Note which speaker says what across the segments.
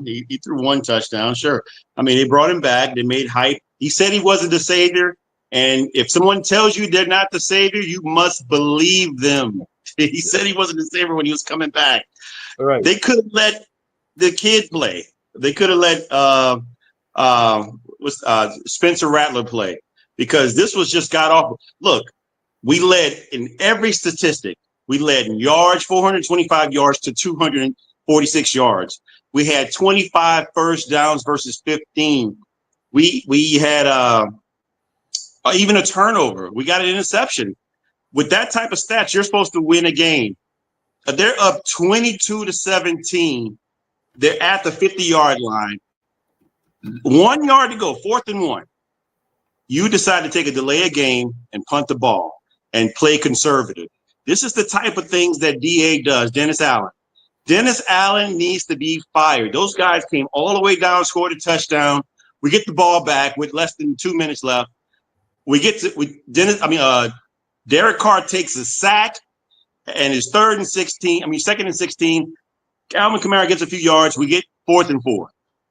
Speaker 1: He threw one touchdown. Sure. I mean, they brought him back. They made hype. He said he wasn't the savior. And if someone tells you they're not the savior, you must believe them. He said he wasn't the savior when he was coming back.
Speaker 2: All right.
Speaker 1: They could have let the kid play. They could have let Spencer Rattler play, because this was just got off. Look, we led in every statistic. We led in yards, 425 yards to 246 yards. We had 25 first downs versus 15. We had even a turnover. We got an interception. With that type of stats, you're supposed to win a game. They're up 22-17. They're at the 50-yard line. 1 yard to go, 4th and 1. You decide to take a delay of game and punt the ball and play conservative. This is the type of things that DA does, Dennis Allen. Dennis Allen needs to be fired. Those guys came all the way down, scored a touchdown. We get the ball back with less than 2 minutes left. Derek Carr takes a sack and it's 2nd and 16. Alvin Kamara gets a few yards. We get 4th and 4.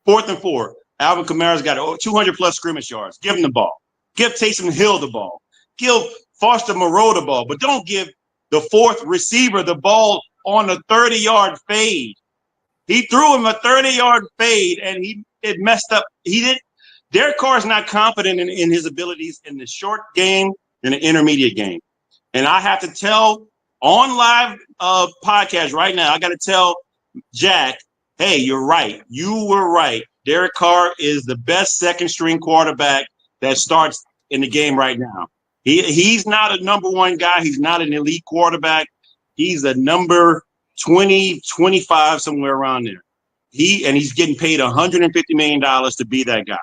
Speaker 1: 4th and 4. Alvin Kamara's got 200 plus scrimmage yards. Give him the ball. Give Taysom Hill the ball. Give Foster Moreau the ball, but don't give the 4th receiver the ball on a 30-yard fade. He threw him a 30-yard fade, and it messed up. Derek Carr is not confident in his abilities in the short game and the intermediate game. And I have to tell on live podcast right now, I got to tell Jack, hey, you're right. You were right. Derek Carr is the best second-string quarterback that starts in the game right now. He's not a number one guy. He's not an elite quarterback. He's a number 20, 25, somewhere around there. He's getting paid $150 million to be that guy.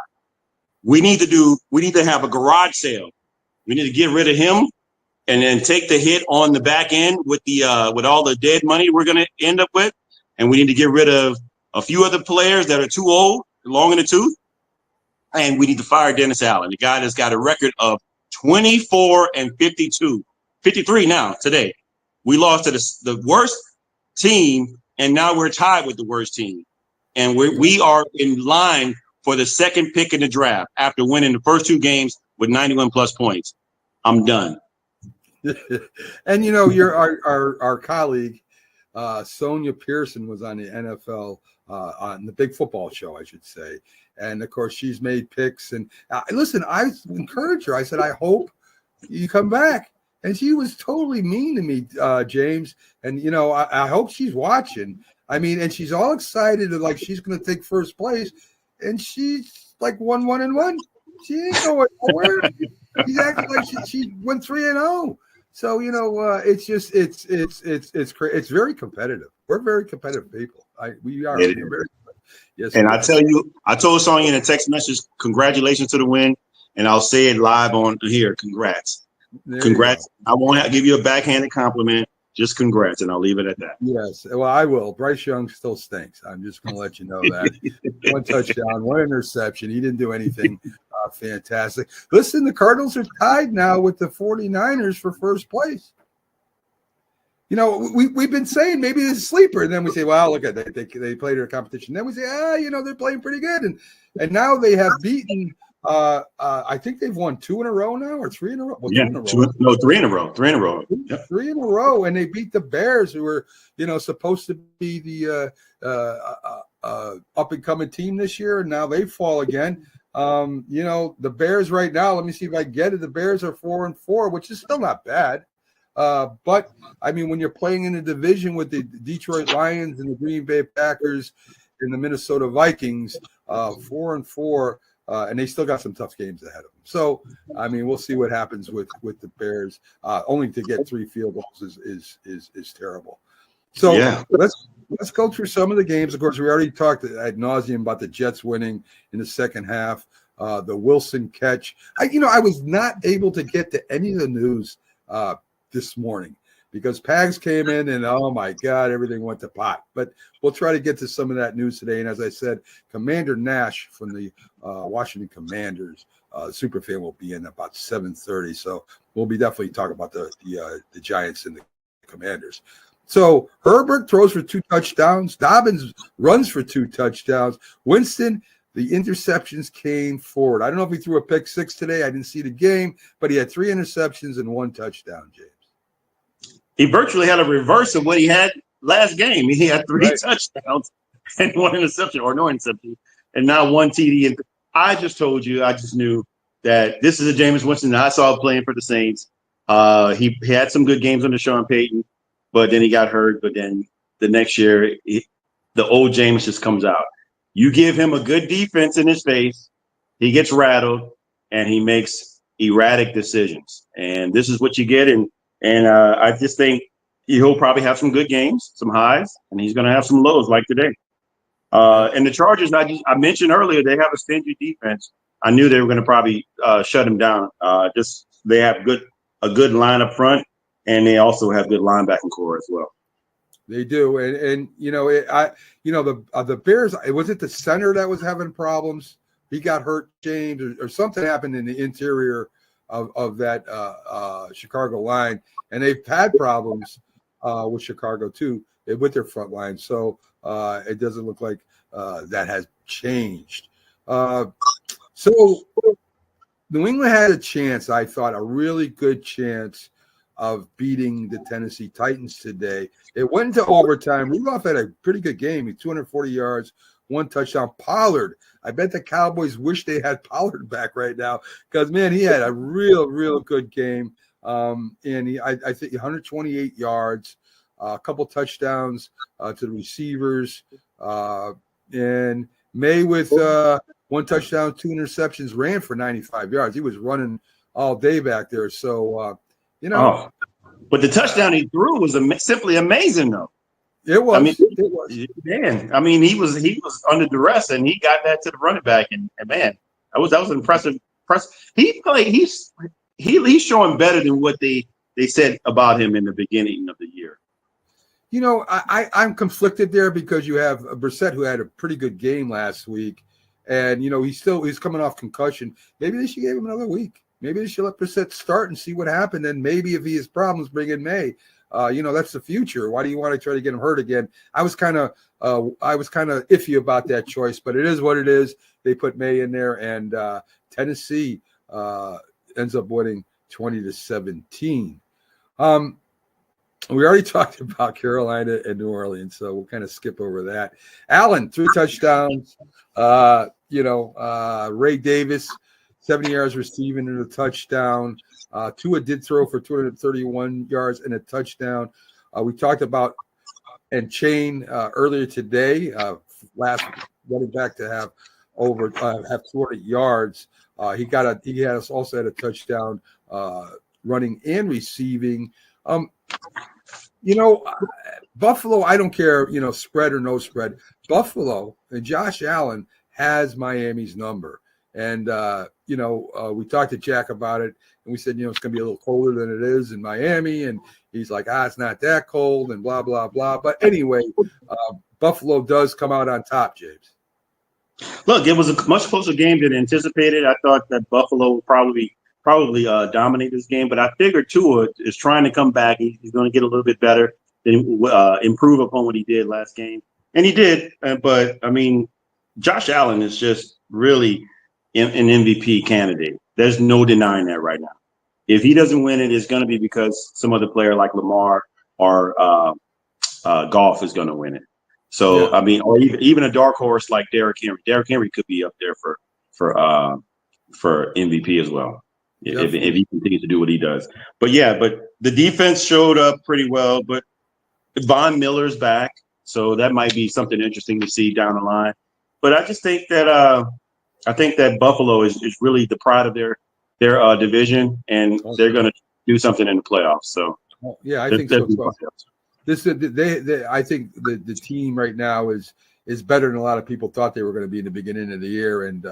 Speaker 1: We need to have a garage sale. We need to get rid of him and then take the hit on the back end with all the dead money we're going to end up with. And we need to get rid of a few other players that are too old, long in the tooth. And we need to fire Dennis Allen, the guy that's got a record of 24-52, 53 now today. We lost to the worst team, and now we're tied with the worst team. And we are in line for the 2nd pick in the draft after winning the first 2 games with 91 plus points. I'm done.
Speaker 2: And our colleague Sonia Pearson was on the NFL on the Big Football Show, I should say. And of course, she's made picks. And listen, I encouraged her. I said, I hope you come back. And she was totally mean to me, James. And I hope she's watching. I mean, and she's all excited, like she's going to take first place. And she's like 1-1-1. She ain't going nowhere. She's acting like she went 3-0. So it's just it's very competitive. We're very competitive people. We are. We're very, yes. And
Speaker 1: I tell you, I told Sonya in a text message, congratulations to the win, and I'll say it live on here. Congrats. I won't give you a backhanded compliment. Just congrats, and I'll leave it at that.
Speaker 2: Yes, well, I will. Bryce Young still stinks. I'm just going to let you know that. 1 touchdown, 1 interception. He didn't do anything fantastic. Listen, the Cardinals are tied now with the 49ers for first place. We've been saying maybe it's a sleeper, and then we say, well, look at they played their competition. Then we say, they're playing pretty good, and now they have beaten. I think they've won 2 in a row now, or 3 in a row. Well, 3 in a row.
Speaker 1: 3 in a row. 3 in a row. Yep.
Speaker 2: 3 in a row, and they beat the Bears, who were supposed to be the up and coming team this year, and now they fall again. The Bears right now. Let me see if I get it. The Bears are 4-4, which is still not bad. But I mean, when you're playing in a division with the Detroit Lions and the Green Bay Packers and the Minnesota Vikings, 4-4. And they still got some tough games ahead of them. So, I mean, we'll see what happens with the Bears. Only to get 3 field goals is terrible. So let's go through some of the games. Of course, we already talked ad nauseum about the Jets winning in the second half. The Wilson catch. I was not able to get to any of the news this morning because Pags came in and, oh, my God, everything went to pot. But we'll try to get to some of that news today. And as I said, Commander Nash from the Washington Commanders, Superfan, will be in about 7:30. So we'll be definitely talking about the Giants and the Commanders. So Herbert throws for 2 touchdowns. Dobbins runs for 2 touchdowns. Winston, the interceptions came forward. I don't know if he threw a pick 6 today. I didn't see the game, but he had 3 interceptions and 1 touchdown, James.
Speaker 1: He virtually had a reverse of what he had last game. He had 3
Speaker 2: Right.
Speaker 1: touchdowns and 1 interception, or no interception, and now 1 TD. And I just told you, I just knew that this is a Jameis Winston that I saw playing for the Saints. He had some good games under Sean Payton, but then he got hurt. But then the next year, the old Jameis just comes out. You give him a good defense in his face, he gets rattled, and he makes erratic decisions. And this is what you get. And I just think he'll probably have some good games, some highs, and he's going to have some lows like today. And the Chargers, I mentioned earlier, they have a stingy defense. I knew they were going to probably shut him down. They have a good line up front, and they also have good linebacking core as well.
Speaker 2: They do, and the Bears. Was it the center that was having problems? He got hurt, James, or something happened in the interior of that Chicago line, and they've had problems with Chicago too, with their front line. So it doesn't look like that has changed. So New England had a chance, I thought, a really good chance of beating the Tennessee Titans today. It went into overtime. Rudolph had a pretty good game. He 240 yards, 1 touchdown. Pollard, I bet the Cowboys wish they had Pollard back right now because, man, he had a real good game. And I think 128 yards, a couple touchdowns to the receivers. And May with 1 touchdown, 2 interceptions, ran for 95 yards. He was running all day back there. So,
Speaker 1: but the touchdown he threw was simply amazing, though.
Speaker 2: It was.
Speaker 1: It was. Man, he was under duress, and he got that to the running back, and man, that was impressive. He's showing better than what they said about him in the beginning of the year.
Speaker 2: I'm conflicted there because you have Brissett, who had a pretty good game last week, and he's coming off concussion. Maybe they should give him another week. Maybe they should let Brissett start and see what happened. And maybe if he has problems, bring in May. That's the future. Why do you want to try to get him hurt again? I was kind of iffy about that choice, but it is what it is. They put May in there, and Tennessee ends up winning 20-17. We already talked about Carolina and New Orleans, so we'll kind of skip over that. Allen, 3 touchdowns. Ray Davis, 70 yards receiving and a touchdown. Tua did throw for 231 yards and a touchdown. We talked about Chain earlier today, last running back to have 200 yards. He also had a touchdown running and receiving. Buffalo, I don't care, spread or no spread. Buffalo and Josh Allen has Miami's number. And, we talked to Jack about it, and we said, it's going to be a little colder than it is in Miami. And he's like, it's not that cold and blah, blah, blah. But anyway, Buffalo does come out on top, James. Look,
Speaker 1: it was a much closer game than anticipated. I thought that Buffalo would probably dominate this game, but I figured Tua is trying to come back. He's going to get a little bit better, improve upon what he did last game. And he did. But, Josh Allen is just really an MVP candidate. There's no denying that right now. If he doesn't win it, it's going to be because some other player like Lamar or Goff is going to win it. So, yeah. Or even a dark horse like Derrick Henry. Derrick Henry could be up there for MVP as well. If he continues to do what he does. But the defense showed up pretty well. But Von Miller's back, so that might be something interesting to see down the line. But I just think that Buffalo is really the pride of their division, and they're going to do something in the playoffs. So
Speaker 2: I think so. I think the team right now is better than a lot of people thought they were going to be in the beginning of the year, and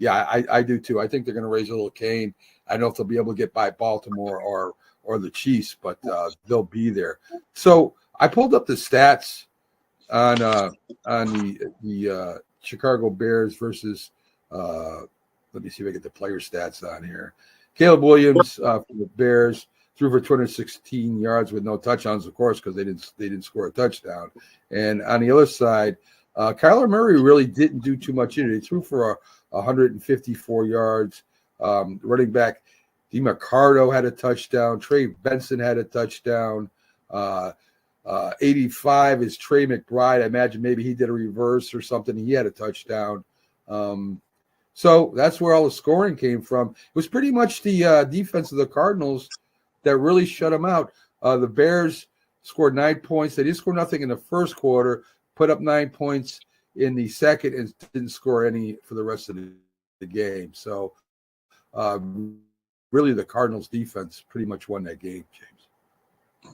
Speaker 2: I do too. I think they're going to raise a little cane. I don't know if they'll be able to get by Baltimore or the Chiefs, but they'll be there. So I pulled up the stats on the Chicago Bears versus. Let me see if I get the player stats on here. Caleb Williams for the Bears, threw for 216 yards with no touchdowns, of course, because they didn't score a touchdown. And on the other side, Kyler Murray really didn't do too much either. He threw for 154 yards. Running back DeMarcado had a touchdown. Trey Benson had a touchdown. 85 is Trey McBride. I imagine maybe he did a reverse or something. He had a touchdown. So that's where all the scoring came from. It was pretty much the defense of the Cardinals that really shut them out. The Bears scored 9 points. They didn't score nothing in the first quarter, put up 9 points in the second, and didn't score any for the rest of the game. So really the Cardinals defense pretty much won that game, James.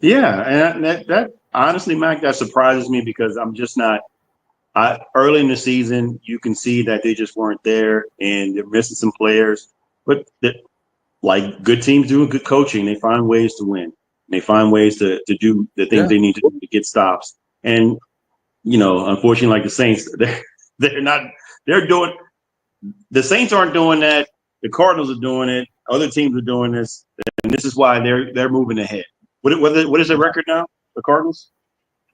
Speaker 1: Yeah, and that honestly, Mac, that surprises me because I'm just not. Early in the season, you can see that they just weren't there, and they're missing some players. But like good teams doing good coaching, they find ways to win. They find ways to do the things they need to do to get stops. And unfortunately, like the Saints, they're not. They're doing. The Saints aren't doing that. The Cardinals are doing it. Other teams are doing this, and this is why they're moving ahead. What is the record now? The Cardinals?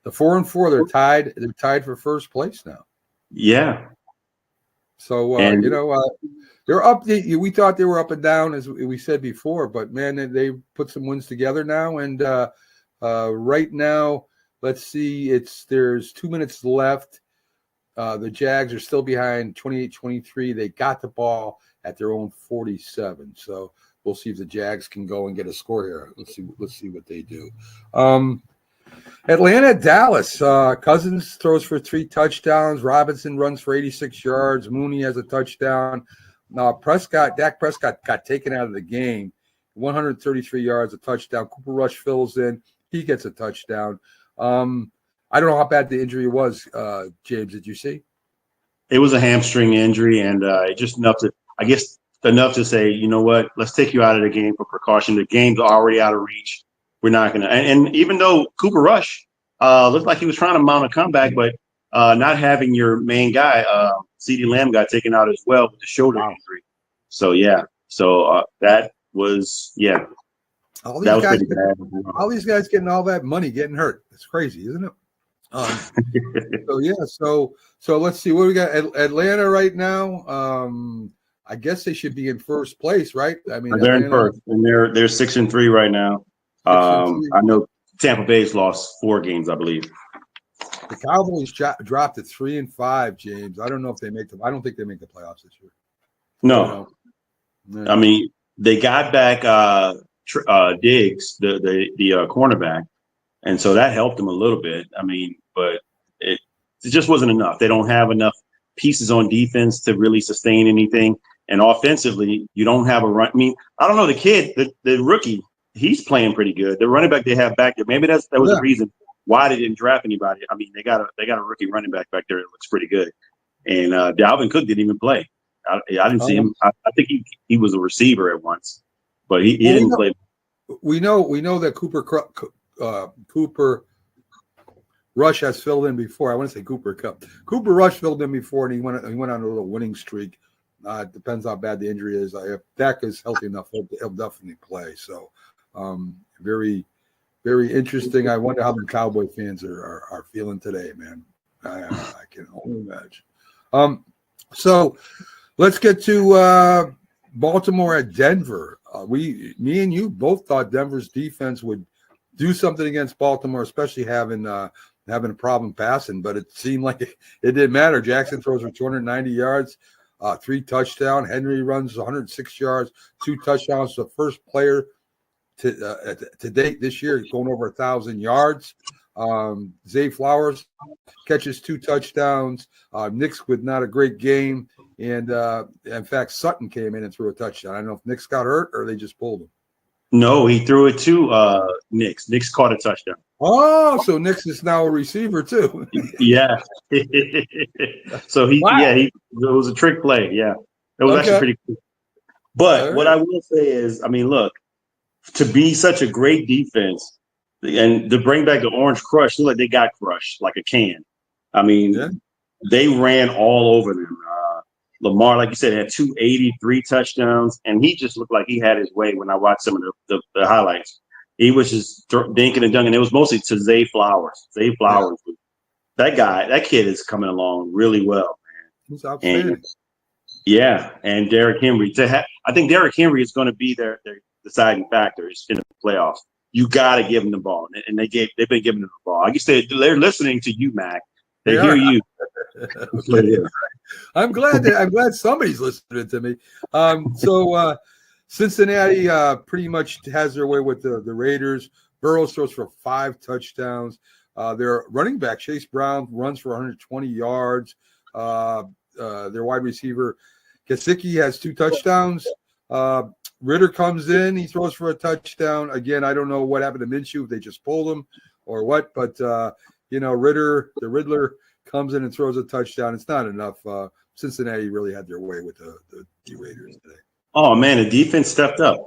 Speaker 2: The 4-4, they're tied. They're tied for first place now.
Speaker 1: Yeah.
Speaker 2: So they're up. We thought they were up and down, as we said before, but man, they put some wins together now. And right now, let's see. There's 2 minutes left. The Jags are still behind 28-23. They got the ball at their own 47. So we'll see if the Jags can go and get a score here. Let's see what they do. Atlanta, Dallas. Cousins throws for 3 touchdowns. Robinson runs for 86 yards. Mooney has a touchdown. Dak Prescott got taken out of the game. 133 yards, a touchdown. Cooper Rush fills in. He gets a touchdown. I don't know how bad the injury was, James. Did you see?
Speaker 1: It was a hamstring injury, and just enough to say, you know what, let's take you out of the game for precaution. The game's already out of reach. We're not going to. And even though Cooper Rush looked like he was trying to mount a comeback, but not having your main guy, CeeDee Lamb, got taken out as well with the shoulder injury. So, yeah. So that was, yeah.
Speaker 2: All these guys getting all that money getting hurt. It's crazy, isn't it? So let's see what we got. Atlanta right now. I guess they should be in first place, right? I mean,
Speaker 1: they're in first, and they're 6-3 right now. I know Tampa Bay's lost 4 games, I believe.
Speaker 2: The Cowboys dropped to 3-5, James. I don't know if they make them. I don't think they make the playoffs this year.
Speaker 1: No, I mean they got back Diggs, the cornerback, and so that helped them a little bit. I mean, but it just wasn't enough. They don't have enough pieces on defense to really sustain anything, and offensively, you don't have a run. I mean, I don't know the kid, the rookie. He's playing pretty good. The running back they have back there, maybe that was the reason why they didn't draft anybody. I mean, they got a rookie running back there that looks pretty good. And Dalvin Cook didn't even play. I didn't see him. I think he was a receiver at once, but he didn't play.
Speaker 2: We know that Cooper Rush has filled in before. I want to say Cooper Kupp. Cooper Rush filled in before, and he went on a little winning streak. It depends how bad the injury is. If Dak is healthy enough, he'll definitely play. So. Very, very interesting. I wonder how the Cowboy fans are feeling today, man. I can only imagine. So let's get to Baltimore at Denver. Me and you both thought Denver's defense would do something against Baltimore, especially having a problem passing, but it seemed like it didn't matter. Jackson throws for 290 yards, 3 touchdowns. Henry runs 106 yards, 2 touchdowns. The first player to date this year, going over 1,000 yards. Zay Flowers catches 2 touchdowns. Nix with not a great game. And in fact, Sutton came in and threw a touchdown. I don't know if Nix got hurt or they just pulled him.
Speaker 1: No, he threw it to Nix. Nix caught a touchdown.
Speaker 2: Oh, so Nix is now a receiver too.
Speaker 1: Yeah. So it was a trick play. Yeah. It was actually pretty cool. But what I will say is, I mean, look, to be such a great defense and to bring back the Orange Crush, look like they got crushed like a can. I mean, they ran all over them. Lamar, like you said, had 283 touchdowns, and he just looked like he had his way when I watched some of the highlights. He was just dinking and dunking. It was mostly to Zay Flowers. Zay Flowers, that kid is coming along really well, man.
Speaker 2: He's outstanding.
Speaker 1: And Derrick Henry. I think Derrick Henry is going to be their deciding factor in the playoffs. You got to give him the ball, and they've been giving him the ball. I guess they're listening to you, Mac. They hear you.
Speaker 2: I'm glad somebody's listening to me. So Cincinnati pretty much has their way with the Raiders. Burrows throws for 5 touchdowns. Their running back Chase Brown runs for 120 yards. Their wide receiver Gesicki has 2 touchdowns. Ritter comes in, he throws for a touchdown. Again, I don't know what happened to Minshew, if they just pulled him or what, but Ritter, the Riddler, comes in and throws a touchdown. It's not enough. Cincinnati really had their way with the Raiders today.
Speaker 1: Oh man, the defense stepped up.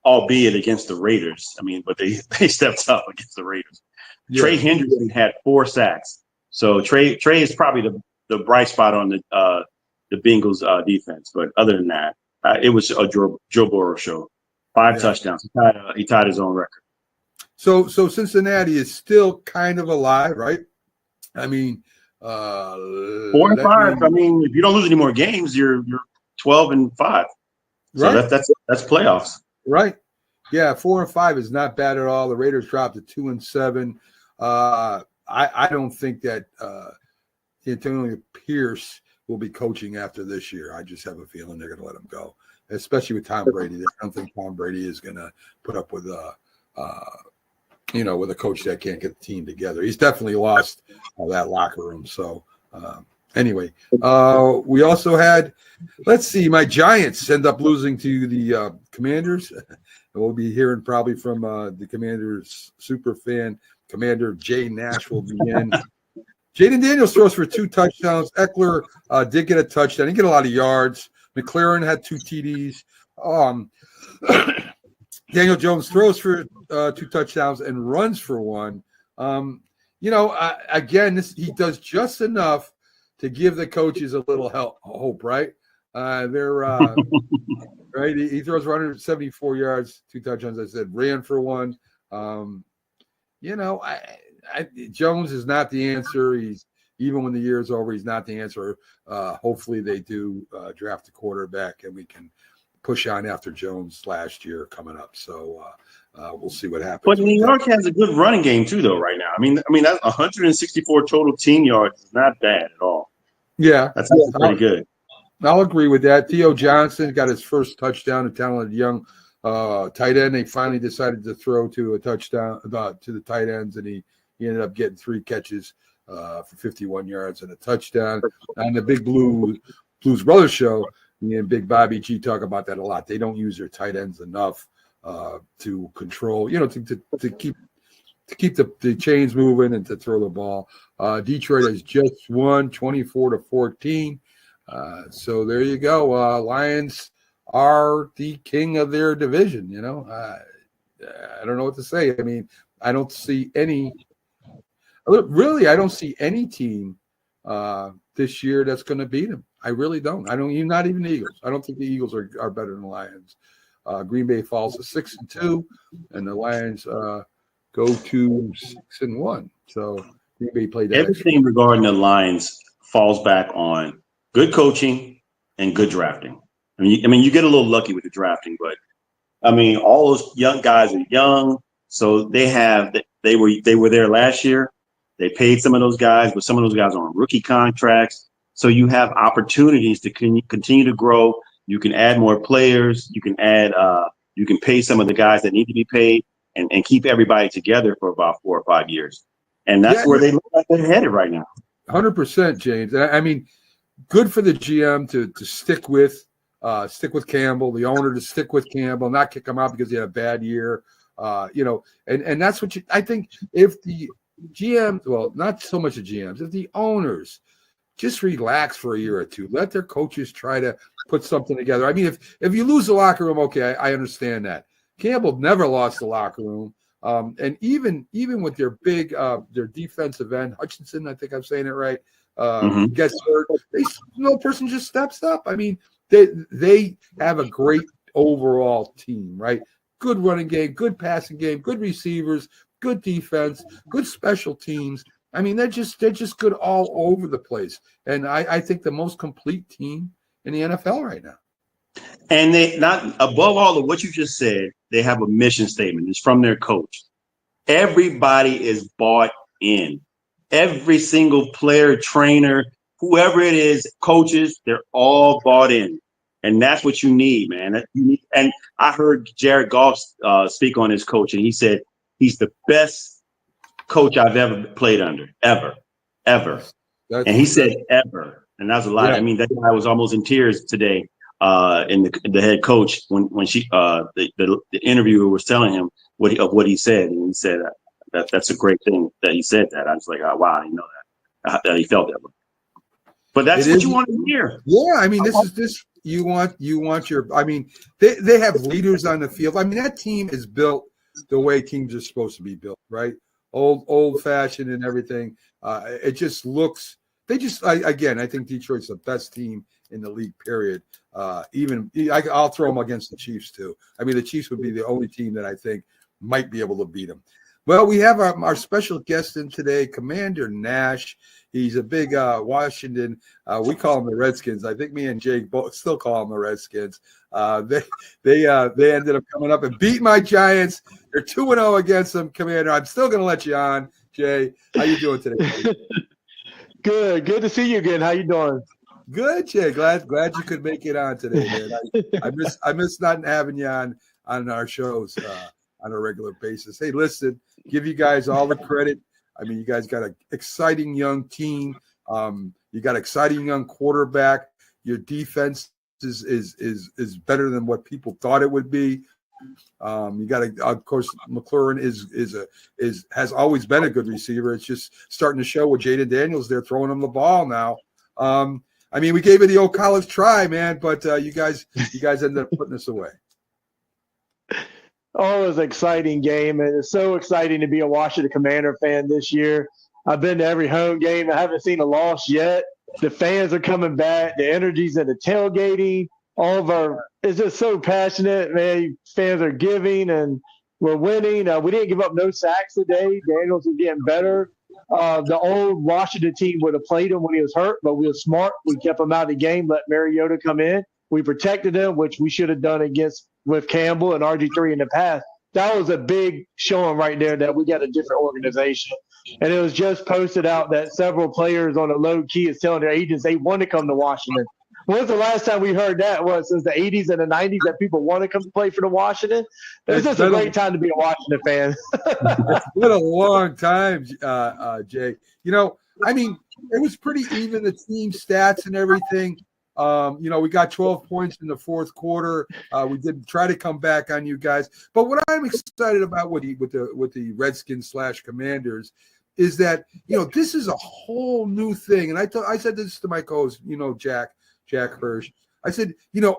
Speaker 1: Albeit against the Raiders. But they stepped up against the Raiders. Yeah. Trey Hendrickson had 4 sacks. So Trey is probably the bright spot on the Bengals defense. But other than that, it was a Joe Burrow show. 5 touchdowns. He tied his own record.
Speaker 2: So Cincinnati is still kind of alive, right? 4
Speaker 1: and 5. If you don't lose any more games, you're 12-5. So
Speaker 2: right.
Speaker 1: That's playoffs.
Speaker 2: Right. Yeah, 4 and 5 is not bad at all. The Raiders dropped to 2 and 7. I don't think that Antonio Pierce will be coaching after this year. I just have a feeling they're going to let him go, especially with Tom Brady. I don't think Tom Brady is going to put up with with a coach that can't get the team together. He's definitely lost that locker room. So anyway, we also had, let's see, my Giants end up losing to the Commanders. We'll be hearing probably from the Commanders super fan, Commander Jay Nash will be in. Jaden Daniels throws for 2 touchdowns. Eckler did get a touchdown. He didn't get a lot of yards. McLaren had 2 TDs. Daniel Jones throws for 2 touchdowns and runs for 1. Again, he does just enough to give the coaches a little hope, right? They're right. He throws for 174 yards, 2 touchdowns. I said ran for 1. Jones is not the answer. Even when the year is over, he's not the answer. Hopefully they do draft a quarterback and we can push on after Jones last year coming up. So we'll see what happens.
Speaker 1: But New York has a good running game too, though. Right now, that's 164 total team yards is not bad at all.
Speaker 2: Yeah,
Speaker 1: that's pretty good.
Speaker 2: I'll agree with that. Theo Johnson got his first touchdown, a talented young tight end. They finally decided to throw to a touchdown to the tight ends, and he ended up getting 3 catches for 51 yards and a touchdown. On the Big Blues Brothers show, me and Big Bobby G talk about that a lot. They don't use their tight ends enough to control, to keep the chains moving and to throw the ball. Detroit has just won 24-14. So there you go. Lions are the king of their division. I don't know what to say. I don't see any. Really, I don't see any team this year that's going to beat them. I really don't. Not even the Eagles. I don't think the Eagles are better than the Lions. Green Bay falls to 6-2, and the Lions go to 6-1. So Green Bay played that.
Speaker 1: Everything regarding the Lions falls back on good coaching and good drafting. You get a little lucky with the drafting, but all those young guys are young, so they were there last year. They paid some of those guys, but some of those guys are on rookie contracts. So you have opportunities to continue to grow. You can add more players. You can you can pay some of the guys that need to be paid and keep everybody together for about 4 or 5 years. And that's where they look like they're headed right now.
Speaker 2: 100%, James. Good for the GM to stick with Campbell, the owner to stick with Campbell, not kick him out because he had a bad year. And that's what I think if the GM, well, not so much the GMs, if the owners just relax for a year or 2, let their coaches try to put something together. If you lose the locker room, okay, I understand that. Campbell never lost the locker room. And even with their big their defensive end, Hutchinson, I think I'm saying it right, gets hurt. No person just steps up. They have a great overall team, right? good running game, good passing game, good receivers, good defense, good special teams. I mean, they're just good all over the place. And I think the most complete team in the NFL right now.
Speaker 1: And they, not above all of what you just said, they have a mission statement. It's from their coach. Everybody is bought in. Every single player, trainer, whoever it is, coaches, they're all bought in. And that's what you need, man. And I heard Jared Goff speak on his coach, and he said he's the best coach I've ever played under, ever. And he said ever. And that's a lot. Yeah. I mean, that guy was almost in tears today. In the head coach when the interviewer was telling him what he said, and he said that's a great thing that he said that. I was like, oh, wow, I didn't know that he felt that way. But that's what you want to hear.
Speaker 2: Yeah, I mean, this you want your. I mean, they have leaders on the field. I mean, that team is built the way teams are supposed to be built, right? Old fashioned and everything. It just looks. I think Detroit's the best team in the league, period. I'll throw them against the Chiefs too. I mean, the Chiefs would be the only team that I think might be able to beat them. Well, we have our special guest in today, Commander Nash. He's a big Washington. We call them the Redskins. I think me and Jake both still call them the Redskins. They ended up coming up and beat my Giants. They're 2-0 against them, Commander. I'm still going to let you on, Jay. How you doing today?
Speaker 3: Good to see you again. How you doing?
Speaker 2: Good, Jay. Glad you could make it on today, man. I miss not having you on our shows on a regular basis. Hey, listen, give you guys all the credit. I mean, you guys got an exciting young team. You got an exciting young quarterback. Your defense is better than what people thought it would be. You got of course, McLaurin has always been a good receiver. It's just starting to show with Jaden Daniels. They're throwing him the ball now. I mean, we gave it the old college try, man, but you guys ended up putting us away.
Speaker 3: Oh, it was an exciting game, and it's so exciting to be a Washington Commander fan this year. I've been to every home game. I haven't seen a loss yet. The fans are coming back. The energy's in the tailgating. It's just so passionate, man. Fans are giving, and we're winning. We didn't give up no sacks today. Daniels is getting better. The old Washington team would have played him when he was hurt, but we were smart. We kept him out of the game, let Mariota come in. We protected him, which we should have done with Campbell and RG3 in the past. That was a big showing right there that we got a different organization. And it was just posted out that several players on the low key is telling their agents they want to come to Washington. When's the last time we heard that? Since the 80s and the 90s that people want to come play for the Washington? It's just a great time to be a Washington fan.
Speaker 2: It's been a long time, Jay. You know, I mean, it was pretty even, the team stats and everything. We got 12 points in the fourth quarter. We did try to come back on you guys. But what I'm excited about with the Redskins / Commanders is that, this is a whole new thing. And I said this to my co-host, Jack Hirsch. I said,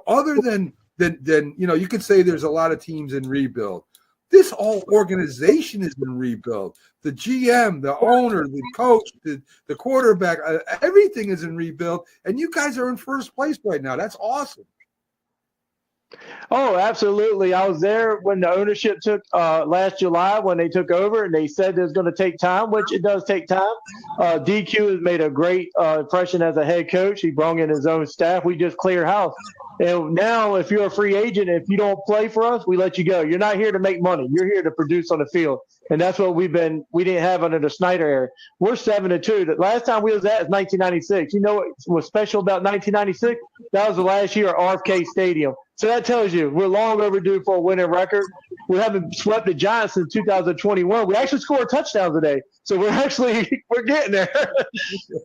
Speaker 2: other than you could say there's a lot of teams in rebuild. This whole organization is in rebuild. The GM, the owner, the coach, the quarterback, everything is in rebuild. And you guys are in first place right now. That's awesome.
Speaker 3: Oh, absolutely. I was there when the ownership took last July when they took over, and they said it's going to take time, which it does take time. DQ has made a great impression as a head coach. He brought in his own staff. We just cleared house. And now if you're a free agent, if you don't play for us, we let you go. You're not here to make money. You're here to produce on the field. And that's what we didn't have under the Snyder era. We're 7-2. The last time we was at is 1996. You know what was special about 1996? That was the last year at RFK Stadium. So that tells you we're long overdue for a winning record. We haven't swept the Giants since 2021. We actually scored touchdowns today. So we're getting there.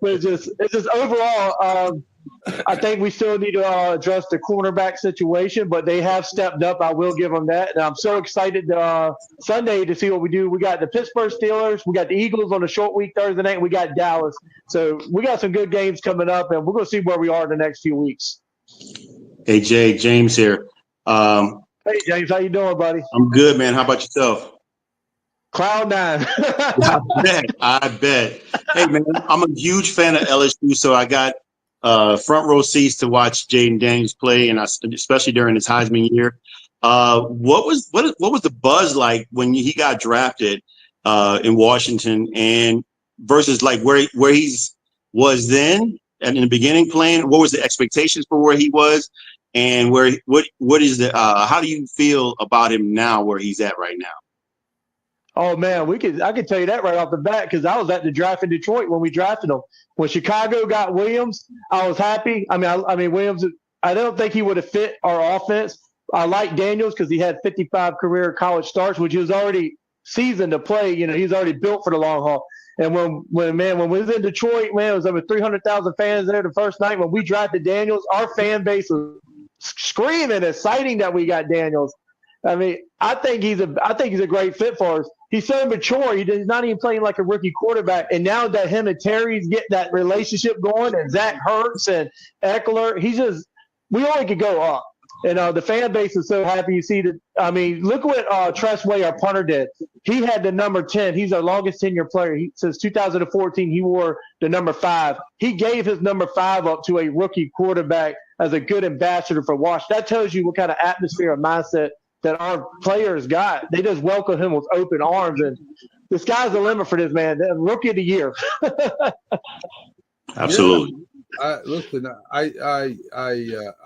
Speaker 3: But it's just overall, I think we still need to address the cornerback situation, but they have stepped up. I will give them that. And I'm so excited Sunday to see what we do. We got the Pittsburgh Steelers. We got the Eagles on a short week Thursday night. And we got Dallas. So we got some good games coming up, and we're going to see where we are in the next few weeks.
Speaker 1: Hey, Jay, James here.
Speaker 3: Hey, James, how you doing, buddy?
Speaker 1: I'm good, man. How about yourself?
Speaker 3: Cloud nine.
Speaker 1: I bet. Hey, man, I'm a huge fan of LSU, so I got front row seats to watch Jaden Daniels play, and especially during his Heisman year. What was the buzz like when he got drafted in Washington, and versus like where he's was then and in the beginning playing? What was the expectations for where he was, and what is the how do you feel about him now where he's at right now?
Speaker 3: Oh man, I could tell you that right off the bat because I was at the draft in Detroit when we drafted him. When Chicago got Williams, I was happy. I mean Williams. I don't think he would have fit our offense. I like Daniels because he had 55 career college starts, which he was already seasoned to play. You know, he's already built for the long haul. And when we was in Detroit, man, it was over 300,000 fans there the first night. When we drafted Daniels, our fan base was screaming, exciting that we got Daniels. I mean, I think he's a great fit for us. He's so mature. He's not even playing like a rookie quarterback. And now that him and Terry's get that relationship going, and Zach Ertz and Eckler, we only could go up. And the fan base is so happy. You see look what Tressway, our punter, did. He had the number 10. He's our longest tenure player. Since 2014, he wore the number 5. He gave his number 5 up to a rookie quarterback as a good ambassador for Washington. That tells you what kind of atmosphere and mindset that our players got. They just welcome him with open arms. And the sky's the limit for this man. The rookie of the year.
Speaker 1: Absolutely.
Speaker 2: Listen, I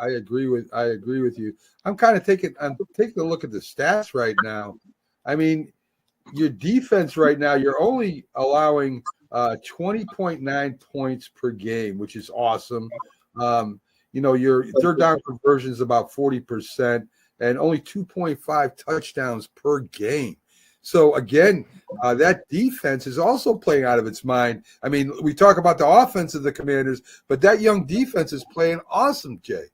Speaker 2: agree with you. I'm taking a look at the stats right now. I mean, your defense right now, you're only allowing 20.9 points per game, which is awesome. Your third down conversion is about 40%, and only 2.5 touchdowns per game. So again, that defense is also playing out of its mind. I mean, we talk about the offense of the Commanders, but that young defense is playing awesome, Jay.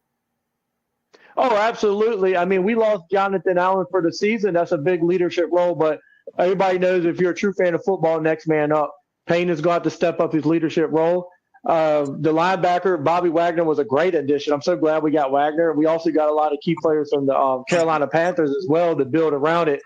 Speaker 3: Oh, absolutely. I mean, we lost Jonathan Allen for the season. That's a big leadership role, but everybody knows if you're a true fan of football, next man up. Payne is going to have to step up his leadership role. The linebacker, Bobby Wagner, was a great addition. I'm so glad we got Wagner. We also got a lot of key players from the Carolina Panthers as well to build around it.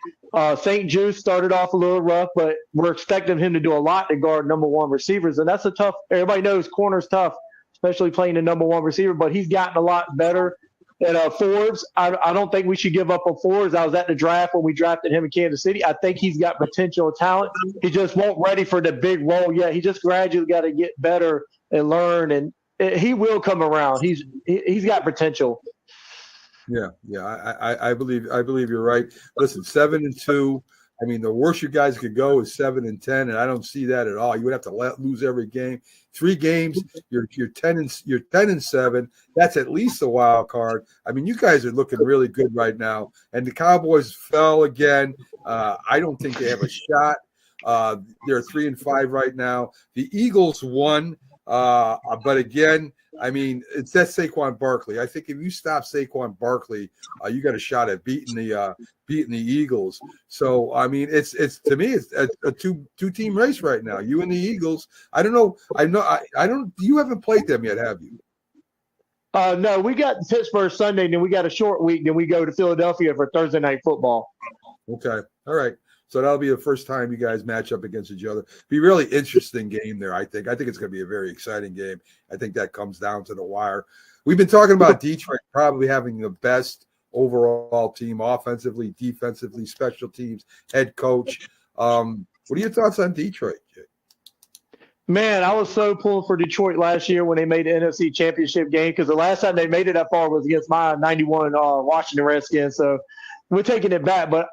Speaker 3: St. Jude started off a little rough, but we're expecting him to do a lot to guard number 1 receivers. And that's everybody knows corner's tough, especially playing the number 1 receiver, but he's gotten a lot better. And Forbes, I don't think we should give up on Forbes. I was at the draft when we drafted him in Kansas City. I think he's got potential talent. He just won't ready for the big role yet. He just gradually got to get better and learn, and he will come around. He's got potential.
Speaker 2: Yeah, I believe you're right. Listen, 7-2. I mean, the worst you guys could go is 7-10, and I don't see that at all. You would have to lose every game. 3 games, you're 10-7. That's at least a wild card. I mean, you guys are looking really good right now. And the Cowboys fell again. I don't think they have a shot. They're 3-5 right now. The Eagles won, but again, I mean, that's Saquon Barkley. I think if you stop Saquon Barkley, you got a shot at beating the Eagles. So I mean, it's to me, it's a two-team race right now. You and the Eagles. I don't know. I don't. You haven't played them yet, have you?
Speaker 3: No, we got Pittsburgh Sunday, then we got a short week, then we go to Philadelphia for Thursday night football.
Speaker 2: Okay, all right. So that'll be the first time you guys match up against each other. Be a really interesting game there, I think. I think it's going to be a very exciting game. I think that comes down to the wire. We've been talking about Detroit probably having the best overall team, offensively, defensively, special teams, head coach. What are your thoughts on Detroit, Jay?
Speaker 3: Man, I was so pulling for Detroit last year when they made the NFC Championship game because the last time they made it that far was against my 91 Washington Redskins. So we're taking it back, but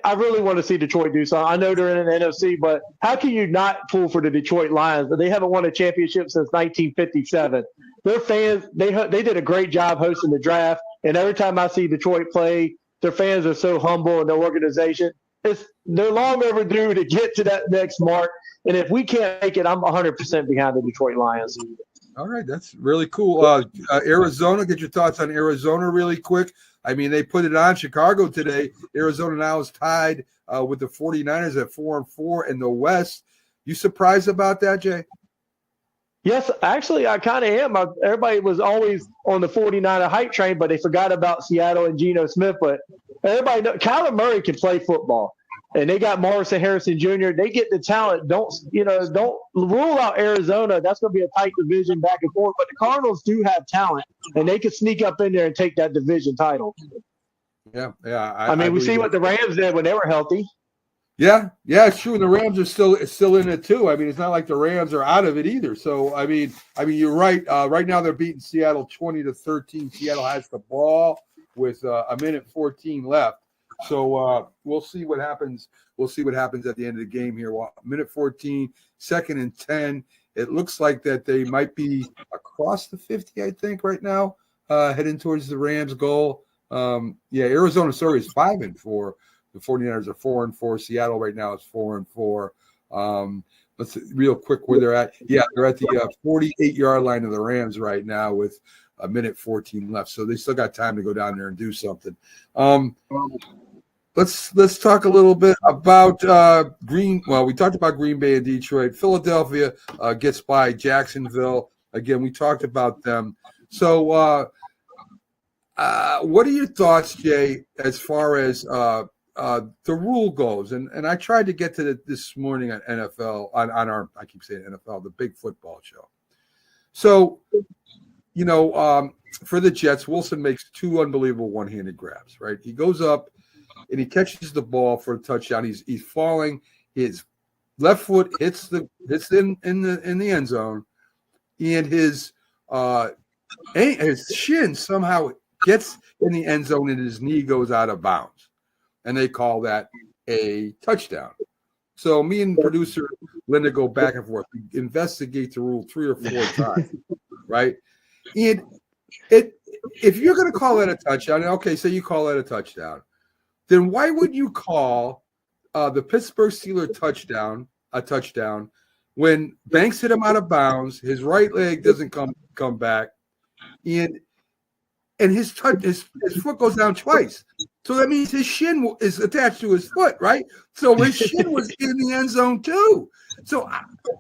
Speaker 3: I really want to see Detroit do something. I know they're in the NFC, but how can you not pull for the Detroit Lions? They haven't won a championship since 1957. Their fans, they did a great job hosting the draft, and every time I see Detroit play, their fans are so humble in their organization. They're long overdue to get to that next mark, and if we can't make it, I'm 100% behind the Detroit Lions.
Speaker 2: All right, that's really cool. Arizona, get your thoughts on Arizona really quick. I mean, they put it on Chicago today. Arizona now is tied with the 49ers at 4-4 in the West. You surprised about that, Jay?
Speaker 3: Yes, actually, I kind of am. Everybody was always on the 49er hype train, but they forgot about Seattle and Geno Smith. But everybody knows Kyler Murray can play football, and they got Morrison Harrison Jr. They get the talent. Don't rule out Arizona. That's going to be a tight division back and forth. But the Cardinals do have talent, and they can sneak up in there and take that division title.
Speaker 2: Yeah, yeah.
Speaker 3: I mean, we see what the Rams did when they were healthy.
Speaker 2: Yeah, it's true. And the Rams are still in it too. I mean, it's not like the Rams are out of it either. So I mean, you're right. Right now they're beating Seattle 20-13. Seattle has the ball with a minute 14 left. So we'll see what happens. We'll see what happens at the end of the game here. Well, minute 14, 2nd and 10. It looks like that they might be across the 50, I think, right now, heading towards the Rams' goal. Arizona, is 5-4. The 49ers are 4-4. Seattle right now is 4-4. Let's see, real quick where they're at. Yeah, they're at the 48-yard line of the Rams right now with a minute 14 left. So they still got time to go down there and do something. Let's talk a little bit about we talked about Green Bay and Detroit. Philadelphia gets by Jacksonville. Again, we talked about them. So what are your thoughts, Jay, as far as the rule goes? And I tried to get to this morning on NFL, on our, I keep saying NFL, the big football show. So, for the Jets, Wilson makes 2 unbelievable one-handed grabs, right? He goes up and he catches the ball for a touchdown. He's falling. His left foot hits in the end zone, and his shin somehow gets in the end zone and his knee goes out of bounds. And they call that a touchdown. So me and producer Linda go back and forth. We investigate the rule 3 or 4 times, right? And if you're going to call that a touchdown, okay, so you call that a touchdown, then why would you call the Pittsburgh Steelers a touchdown when Banks hit him out of bounds, his right leg doesn't come back, and his foot goes down twice. So that means his shin is attached to his foot, right? So his shin was in the end zone too. So,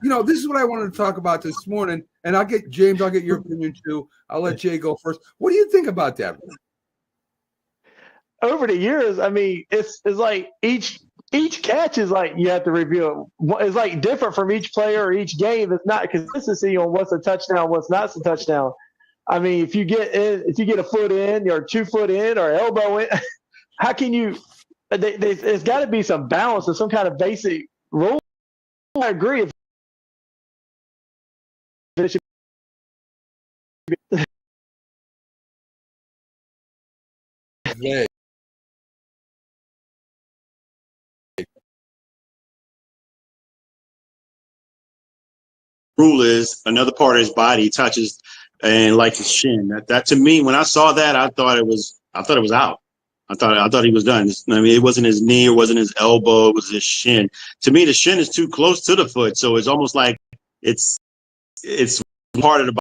Speaker 2: this is what I wanted to talk about this morning. And I'll get your opinion too. I'll let Jay go first. What do you think about that?
Speaker 3: Over the years, I mean, it's like each catch is like you have to review it. It's like different from each player or each game. It's not consistency on what's a touchdown, what's not a touchdown. I mean, if you get a foot in or 2 foot in or elbow in, how can you? There's got to be some balance or some kind of basic rule. I agree. If it should be.
Speaker 2: Yeah.
Speaker 1: Rule is another part of his body touches and like his shin. That to me, when I saw that, I thought it was out. I thought he was done. I mean, it wasn't his knee, it wasn't his elbow, it was his shin. To me, the shin is too close to the foot, so it's almost like it's part of the